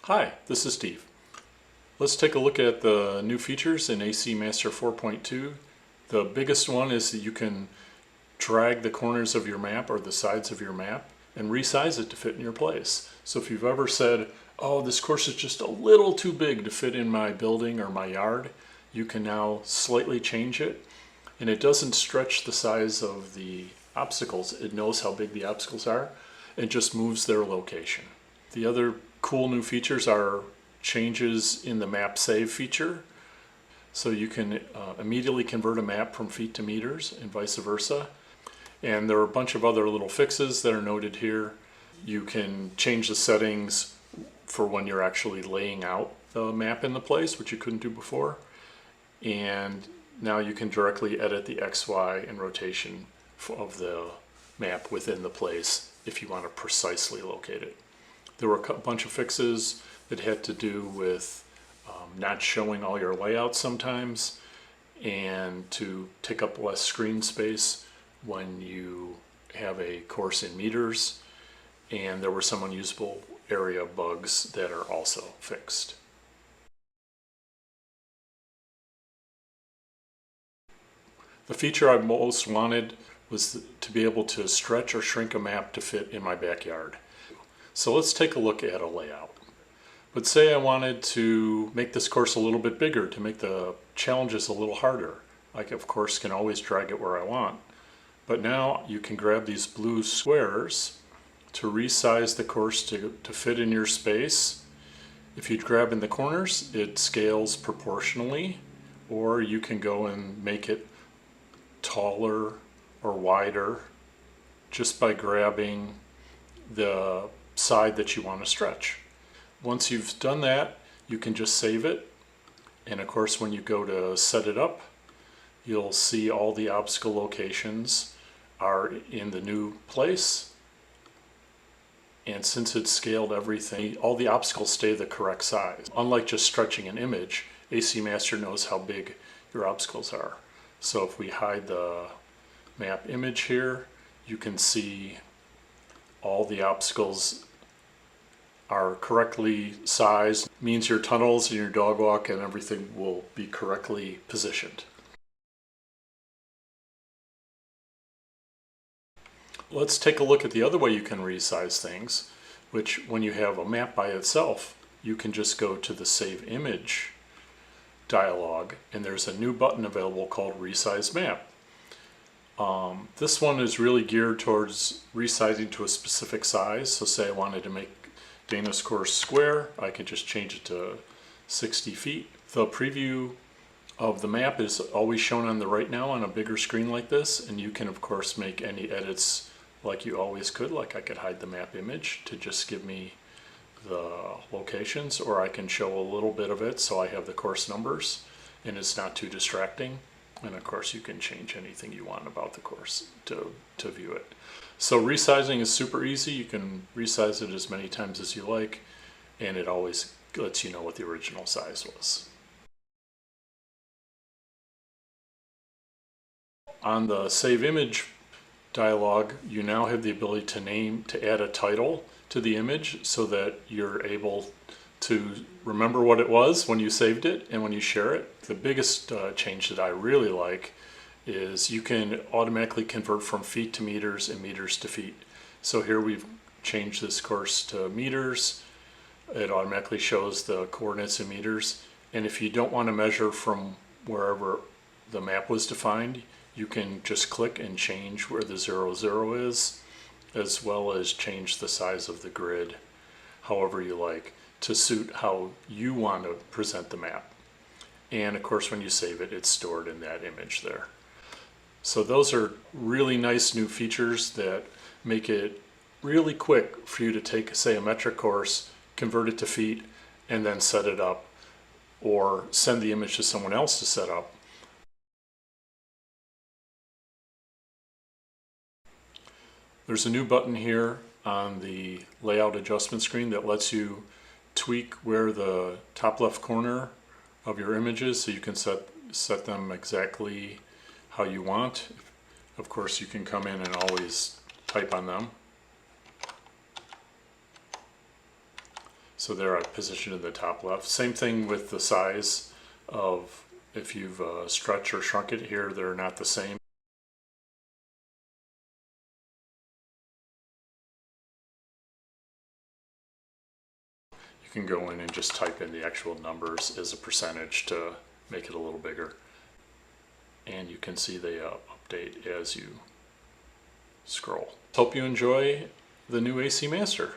Hi, this is Steve. Let's take a look at the new features in AC Master 4.2. The biggest one is that you can drag the corners of your map or the sides of your map and resize it to fit in your place. So if you've ever said, oh, this course is just a little too big to fit in my building or my yard, you can now slightly change it. And it doesn't stretch the size of the obstacles. It knows how big the obstacles are and just moves their location. The other cool new features are changes in the map save feature. So you can immediately convert a map from feet to meters and vice versa. And there are a bunch of other little fixes that are noted here. You can change the settings for when you're actually laying out the map in the place, which you couldn't do before. And now you can directly edit the X, Y, and rotation of the map within the place if you want to precisely locate it. There were a bunch of fixes that had to do with not showing all your layouts sometimes and to take up less screen space when you have a course in meters. And there were some unusable area bugs that are also fixed. The feature I most wanted was to be able to stretch or shrink a map to fit in my backyard. So let's take a look at a layout. But say I wanted to make this course a little bit bigger to make the challenges a little harder. I, of course, can always drag it where I want. But now you can grab these blue squares to resize the course to fit in your space. If you grab in the corners, it scales proportionally, or you can go and make it taller or wider just by grabbing the side that you want to stretch. Once you've done that, you can just save it. And of course, when you go to set it up, you'll see all the obstacle locations are in the new place. And since it's scaled everything, all the obstacles stay the correct size. Unlike just stretching an image, AC Master knows how big your obstacles are. So if we hide the map image here, you can see all the obstacles are correctly sized. It means your tunnels and your dog walk and everything will be correctly positioned. Let's take a look at the other way you can resize things, which when you have a map by itself, you can just go to the Save Image dialog, and there's a new button available called Resize Map. This one is really geared towards resizing to a specific size. So say I wanted to make Dana's course square, I could just change it to 60 feet. The preview of the map is always shown on the right now on a bigger screen like this, and you can of course make any edits like you always could. Like I could hide the map image to just give me the locations, or I can show a little bit of it so I have the course numbers and it's not too distracting. And of course you can change anything you want about the course to view it. So resizing is super easy. You can resize it as many times as you like, and it always lets you know what the original size was. On the Save Image dialog, you now have the ability to add a title to the image so that you're able to remember what it was when you saved it and when you share it. The biggest change that I really like is you can automatically convert from feet to meters and meters to feet. So here we've changed this course to meters. It automatically shows the coordinates in meters. And if you don't want to measure from wherever the map was defined, you can just click and change where the 0, 0 is, as well as change the size of the grid however you like to suit how you want to present the map. And of course, when you save it, it's stored in that image there. So those are really nice new features that make it really quick for you to take, say, a metric course, convert it to feet, and then set it up, or send the image to someone else to set up. There's a new button here on the layout adjustment screen that lets you tweak where the top left corner of your image is, so you can set them exactly how you want. Of course, you can come in and always type on them. So there I've positioned in the top left. Same thing with the size of, if you've stretched or shrunk it here, they're not the same. You can go in and just type in the actual numbers as a percentage to make it a little bigger. And you can see they update as you scroll. Hope you enjoy the new AC Master.